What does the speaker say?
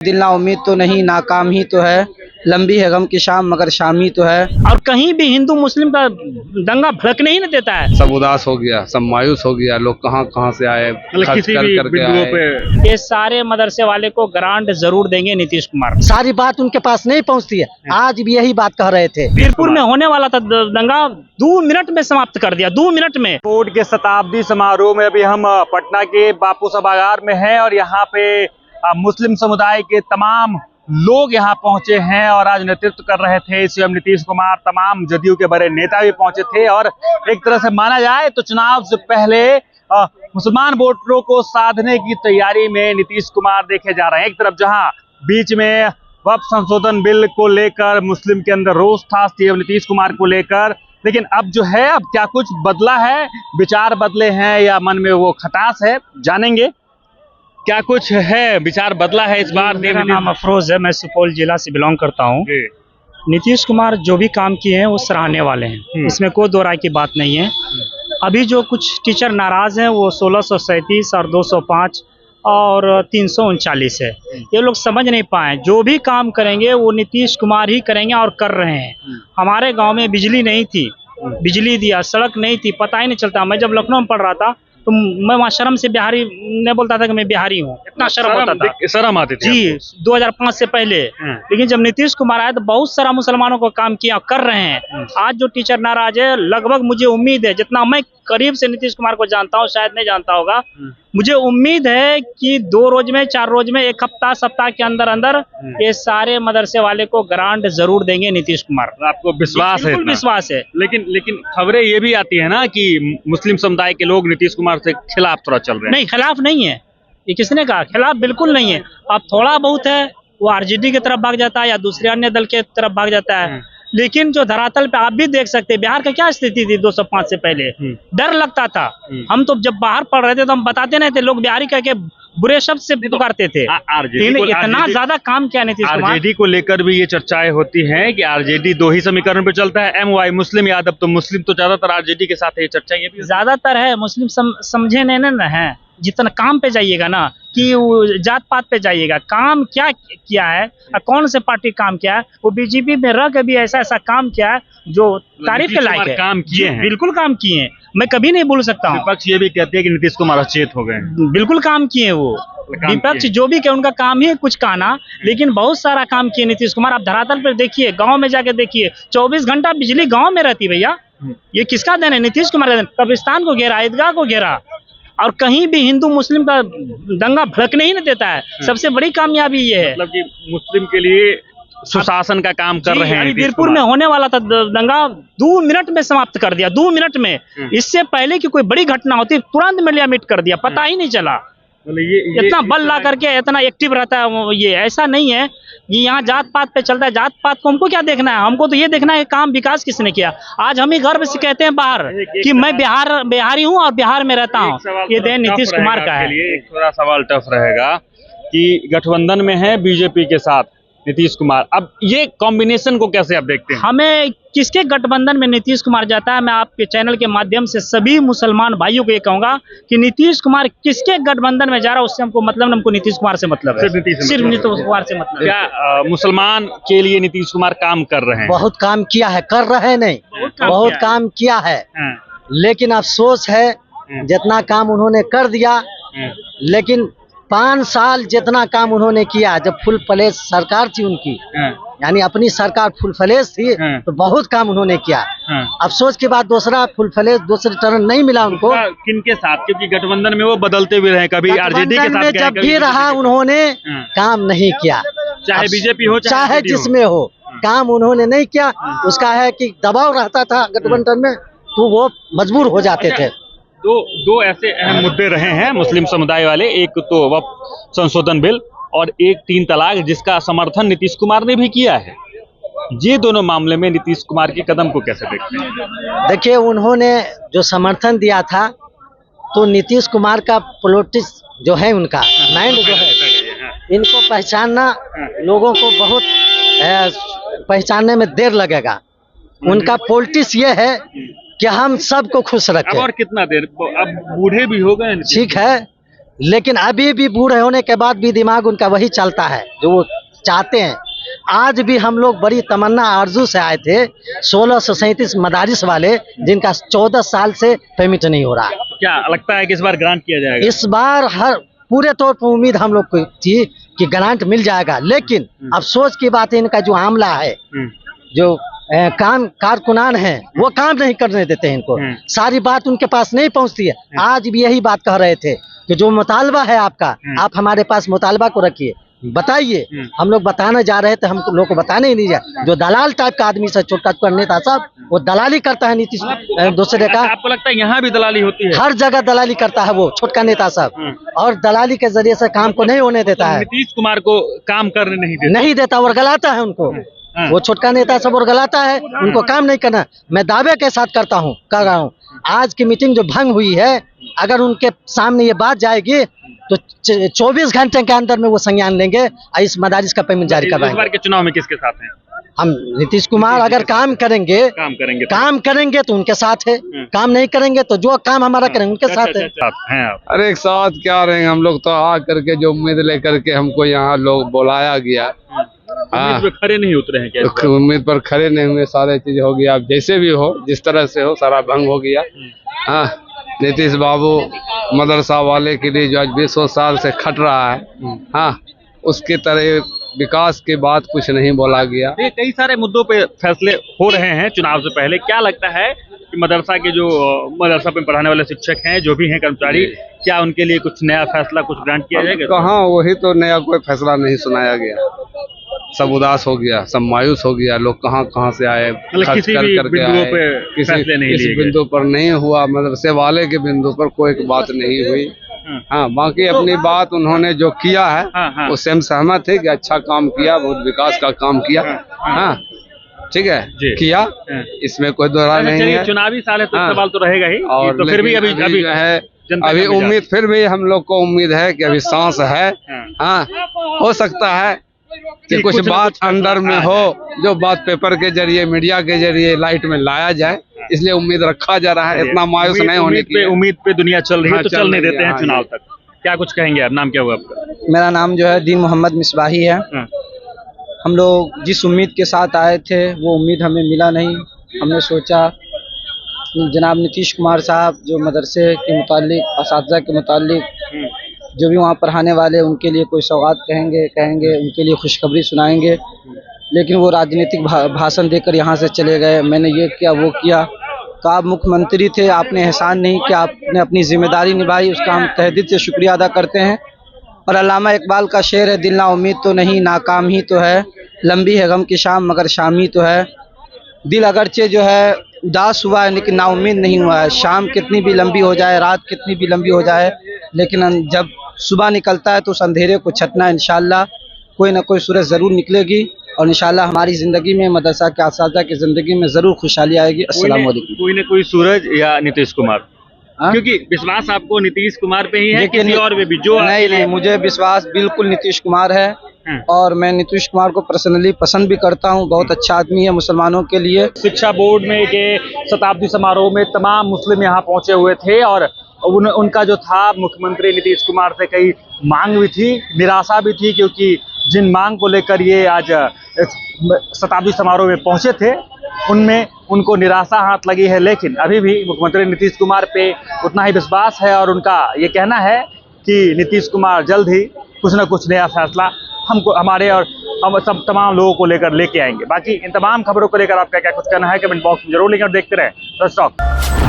दिल ना उम्मीद तो नहीं, नाकाम ही तो है, लंबी है गम की शाम मगर शाम ही तो है। और कहीं भी हिंदू मुस्लिम का दंगा भड़कने ही नहीं देता है। सब उदास हो गया, सब मायूस हो गया, लोग कहाँ कहाँ से आए, खर्च किसी कर भी करके बिंदुओं आए। पे ये सारे मदरसे वाले को ग्रांट जरूर देंगे नीतीश कुमार। सारी बात उनके पास नहीं पहुंचती है। आज भी यही बात कह रहे थे। वीरपुर में होने वाला था दंगा 2 मिनट में समाप्त कर दिया, 2 मिनट में। बोर्ड के शताब्दी समारोह में अभी हम पटना के बापू सभागार में हैं और यहाँ पे मुस्लिम समुदाय के तमाम लोग यहाँ पहुंचे हैं और आज नेतृत्व कर रहे थे सीएम नीतीश कुमार। तमाम जदयू के बड़े नेता भी पहुंचे थे और एक तरह से माना जाए तो चुनाव से पहले मुसलमान वोटरों को साधने की तैयारी में नीतीश कुमार देखे जा रहे हैं। एक तरफ जहां बीच में वक्फ संशोधन बिल को लेकर मुस्लिम के अंदर रोष था सीएम नीतीश कुमार को लेकर, लेकिन अब जो है अब क्या कुछ बदला है, विचार बदले हैं या मन में वो खटास है, जानेंगे क्या कुछ है, विचार बदला है इस बार। मेरा नाम अफरोज है, मैं सुपौल जिला से बिलोंग करता हूँ। नीतीश कुमार जो भी काम किए हैं वो सराहने वाले हैं, इसमें कोई दो राय की बात नहीं है। अभी जो कुछ टीचर नाराज हैं वो 1637 और 205 और 339 है। ये लोग समझ नहीं पाए, जो भी काम करेंगे वो नीतीश कुमार ही करेंगे और कर रहे हैं। हमारे गांव में बिजली नहीं थी, बिजली दिया, सड़क नहीं थी, पता ही नहीं चलता। मैं जब लखनऊ में पढ़ रहा था तो मैं वहाँ शर्म से बिहारी नहीं बोलता था कि मैं बिहारी हूँ, इतना शर्म होता था। शर्म आती थी जी 2005 से पहले। लेकिन जब नीतीश कुमार आए तो बहुत सारा मुसलमानों को काम किया, कर रहे हैं। आज जो टीचर नाराज है, लगभग मुझे उम्मीद है, जितना मैं करीब से नीतीश कुमार को जानता हूँ, शायद नहीं जानता होगा, मुझे उम्मीद है कि 2 रोज में, 4 रोज में, 1 हफ्ता, सप्ताह के अंदर अंदर ये सारे मदरसे वाले को ग्रांट जरूर देंगे नीतीश कुमार। आपको विश्वास है? विश्वास है। लेकिन खबरें ये भी आती है ना कि मुस्लिम समुदाय के लोग नीतीश कुमार से खिलाफ थोड़ा चल रहे हैं। नहीं, खिलाफ नहीं है, ये किसने कहा? खिलाफ बिल्कुल नहीं है। अब थोड़ा बहुत है वो आरजेडी की तरफ भाग जाता है या दूसरे अन्य दल के तरफ भाग जाता है, लेकिन जो धरातल पे आप भी देख सकते हैं बिहार का क्या स्थिति थी 205 से पहले। डर लगता था। हम तो जब बाहर पढ़ रहे थे तो हम बताते नहीं थे, लोग बिहारी कह के बुरे शब्द से पुकारते थे। इतना ज्यादा काम किया नीतीश कुमार। आरजेडी को लेकर भी ये चर्चाएं होती हैं कि आरजेडी 2 ही समीकरण पे चलता है, एमवाई मुस्लिम यादव, तो मुस्लिम तो ज्यादातर आरजेडी के साथ है। ये चर्चाएं भी ज्यादातर है, मुस्लिम समझे नहीं ना है। जितना काम पे जाइएगा ना कि जात पात पे जाइएगा, काम क्या किया है, कौन से पार्टी काम किया है, वो बीजेपी में रह के भी ऐसा काम किया है जो तारीफ के लायक है। काम किए हैं, बिल्कुल काम किए हैं, मैं कभी नहीं भूल सकता हूँ। विपक्ष ये भी कहते हैं कि नीतीश कुमार अचेत हो गए। बिल्कुल काम किए हैं वो, विपक्ष जो भी क्या उनका काम ही है कुछ कहना, लेकिन बहुत सारा काम किए नीतीश कुमार। आप धरातल पर देखिए, गाँव में जाके देखिए, 24 घंटा बिजली गाँव में रहती भैया। ये किसका देन है? नीतीश कुमार का। कब्रिस्तान को घेरा, ईदगाह को घेरा, और कहीं भी हिंदू मुस्लिम का दंगा भड़कने ही नहीं देता है। सबसे बड़ी कामयाबी ये है। मतलब कि मुस्लिम के लिए सुशासन का काम कर रहे हैं। वीरपुर में होने वाला था दंगा 2 मिनट में समाप्त कर दिया, 2 मिनट में। इससे पहले की कोई बड़ी घटना होती तुरंत मीडिया मिट कर दिया, पता ही नहीं चला। इतना बल ला करके इतना एक्टिव रहता है ये। ऐसा नहीं है ये यहाँ जात पात पे चलता है। जात पात को हमको क्या देखना है? हमको तो ये देखना है काम विकास किसने किया। आज हम ही गर्व से कहते हैं बाहर कि मैं बिहारी हूँ और बिहार में रहता हूँ। ये देन नीतीश कुमार का है। एक थोड़ा सवाल टफ रहेगा कि गठबंधन में है बीजेपी के साथ नीतीश कुमार, अब ये कॉम्बिनेशन को कैसे आप देखते हैं? हमें किसके गठबंधन में नीतीश कुमार जाता है, मैं आपके चैनल के माध्यम से सभी मुसलमान भाइयों को ये कहूंगा कि नीतीश कुमार किसके गठबंधन में जा रहा है उससे हमको मतलब, हमको नीतीश कुमार से मतलब है। सिर्फ नीतीश कुमार से मतलब। क्या मुसलमान के लिए नीतीश कुमार काम कर रहे हैं? बहुत काम किया है, कर रहे नहीं, बहुत काम किया है। लेकिन अफसोस है जितना काम उन्होंने कर दिया, लेकिन 5 साल जितना काम उन्होंने किया, जब फुल फ्लेज सरकार थी उनकी, यानी अपनी सरकार फुल फ्लेज थी, तो बहुत काम उन्होंने किया। अफसोस के बाद दूसरा फुल फ्लेज दूसरे टर्न नहीं मिला उनको। किनके साथ? क्योंकि गठबंधन में वो बदलते भी रहे, कभी आरजेडी के साथ, जब भी रहा उन्होंने काम नहीं किया, चाहे बीजेपी हो चाहे जिसमें हो, काम उन्होंने नहीं किया। उसका है कि दबाव रहता था गठबंधन में, तो वो मजबूर हो जाते थे। दो ऐसे अहम मुद्दे रहे हैं मुस्लिम समुदाय वाले, एक तो वक्फ संशोधन बिल और एक 3 तलाक, जिसका समर्थन नीतीश कुमार ने भी किया है। ये दोनों मामले में नीतीश कुमार के कदम को कैसे देखते हैं? देखिए, उन्होंने जो समर्थन दिया था तो नीतीश कुमार का पॉलिटिक्स जो है, उनका माइंड जो है, इनको पहचानना लोगों को बहुत पहचानने में देर लगेगा। उनका पॉलिटिक्स ये है कि हम सबको खुश रखें। अब और कितना देर? अब बूढ़े भी हो गए। ठीक है, लेकिन अभी भी बूढ़े होने के बाद भी दिमाग उनका वही चलता है जो वो चाहते हैं। आज भी हम लोग बड़ी तमन्ना आरजू से आए थे 1637 मदारिस वाले, जिनका 14 साल से पेमेंट नहीं हो रहा है। क्या लगता है कि इस बार ग्रांट किया जाएगा? इस बार हर पूरे तौर पर उम्मीद हम लोग को थी कि ग्रांट मिल जाएगा, लेकिन अफसोस की बात है इनका जो आमला है, जो काम कारकुनान है, वो काम नहीं करने देते हैं इनको। सारी बात उनके पास नहीं पहुंचती है। आज भी यही बात कह रहे थे कि जो मुतालबा है आपका, आप हमारे पास मुतालबा को रखिए, बताइए। हम लोग बताने जा रहे थे, हम लोग को बताने ही नहीं जाए। जो दलाल टाइप का आदमी से छोटा नेता साहब, वो दलाली करता है नीतीश दूसरे का। आपको लगता है यहाँ भी दलाली होती है? हर जगह दलाली करता है वो छोटका नेता साहब, और दलाली के जरिए से काम को नहीं होने देता है। नीतीश कुमार को काम करने नहीं देता और गलाता है उनको। वो छोटका नेता सब और गलाता है, उनको काम नहीं करना। मैं दावे के साथ कर रहा हूँ, आज की मीटिंग जो भंग हुई है, अगर उनके सामने ये बात जाएगी तो 24 घंटे के अंदर में वो संज्ञान लेंगे और इस मदारिस का पेमेंट जारी करवाएंगे। इस बार के चुनाव में किसके साथ हैं? हम नीतीश कुमार अगर काम करेंगे तो उनके साथ है, काम नहीं करेंगे तो जो काम हमारा करेंगे उनके साथ है। अरे एक साथ क्या रहेंगे हम लोग, तो आ करके जो उम्मीद लेकर के हमको यहाँ लोग बुलाया गया, उम्मीद पर खरे नहीं उतरे हैं क्या? उम्मीद पर खरे नहीं हुए, सारे चीज हो गया। अब जैसे भी हो, जिस तरह से हो, सारा भंग हो गया। हाँ, नीतीश बाबू मदरसा वाले के लिए जो आज 20 साल से खट रहा है, हाँ, उसकी तरह विकास की बात कुछ नहीं बोला गया। कई सारे मुद्दों पे फैसले हो रहे हैं चुनाव से पहले। क्या लगता है कि मदरसा के जो मदरसा में पढ़ाने वाले शिक्षक हैं, जो भी हैं कर्मचारी, क्या उनके लिए कुछ नया फैसला, कुछ ग्रांट किया जाएगा? कहाँ, वही तो नया कोई फैसला नहीं सुनाया गया। सब उदास हो गया, सब मायूस हो गया। लोग कहाँ से आए, किसी भी बिंदुओं पे फैसले नहीं लिए गए। बिंदु पर नहीं हुआ, मदरसे वाले के बिंदु पर कोई बात नहीं हुई। हाँ, बाकी अपनी बात उन्होंने जो किया है उससे हम सहमत है कि अच्छा काम किया, बहुत विकास का काम किया। हाँ, ठीक है, किया, इसमें कोई दोहरा नहीं है। चुनावी साल है तो सवाल तो रहेगा ही। और तो फिर भी अभी है, अभी उम्मीद, फिर भी हम लोग को उम्मीद है कि अभी सांस है। हाँ, हो सकता है कि कुछ बात अंदर में हो, जो बात पेपर के जरिए, मीडिया के जरिए लाइट में लाया जाए, इसलिए उम्मीद रखा जा रहा है। इतना मायूस नहीं होने की। उम्मीद पे दुनिया चल रही है, तो चलने देते हैं चुनाव तक। क्या कुछ कहेंगे आप? नाम क्या हुआ आपका? मेरा नाम जो है दीन मोहम्मद मिसबाही है। हम लोग जिस उम्मीद के साथ आए थे, वो उम्मीद हमें मिला नहीं। हमने सोचा जनाब नीतीश कुमार साहब जो मदरसे के मुतालिक, असातिज़ा के मुतालिक, जो भी वहाँ पढ़ाने वाले, उनके लिए कोई सौगात कहेंगे, उनके लिए खुशखबरी सुनाएंगे, लेकिन वो राजनीतिक भाषण देकर यहाँ से चले गए। मैंने ये किया, वो किया। तो आप मुख्यमंत्री थे, आपने एहसान नहीं किया, आपने अपनी जिम्मेदारी निभाई, उसका हम तहे दिल से शुक्रिया अदा करते हैं। और अल्लामा इकबाल का शेर है, दिल ना उम्मीद तो नहीं, नाकाम ही तो है, लंबी है गम की शाम मगर शाम ही तो है। दिल अगरचे जो है उदास हुआ है, लेकिन नाउम्मीद नहीं हुआ है। शाम कितनी भी लंबी हो जाए, रात कितनी भी लंबी हो जाए, लेकिन जब सुबह निकलता है तो उस अंधेरे को छटना इंशाल्लाह कोई ना कोई सूरज ज़रूर निकलेगी, और इंशाल्लाह हमारी ज़िंदगी में, मदरसा के असातिज़ा की ज़िंदगी में ज़रूर खुशहाली आएगी। अस्सलाम वालेकुम। कोई ना कोई सूरज या नीतीश कुमार, क्योंकि विश्वास आपको नीतीश कुमार पे ही है, किसी और पे भी? जो नहीं, मुझे विश्वास बिल्कुल नीतीश कुमार है, और मैं नीतीश कुमार को पर्सनली पसंद भी करता हूं। बहुत अच्छा आदमी है मुसलमानों के लिए। शिक्षा बोर्ड में के शताब्दी समारोह में तमाम मुस्लिम यहाँ पहुंचे हुए थे, और उनका जो था, मुख्यमंत्री नीतीश कुमार से कई मांग भी थी, निराशा भी थी, क्योंकि जिन मांग को लेकर ये आज शताब्दी समारोह में पहुंचे थे, उनमें उनको निराशा हाथ लगी है। लेकिन अभी भी मुख्यमंत्री नीतीश कुमार पे उतना ही विश्वास है, और उनका ये कहना है कि नीतीश कुमार जल्द ही कुछ न कुछ नया फैसला हमको, हमारे और हम सब तमाम लोगों को लेकर लेके आएंगे। बाकी इन तमाम खबरों को लेकर आपका क्या कुछ कहना है, कमेंट बॉक्स में जरूर लिखें और देखते रहें।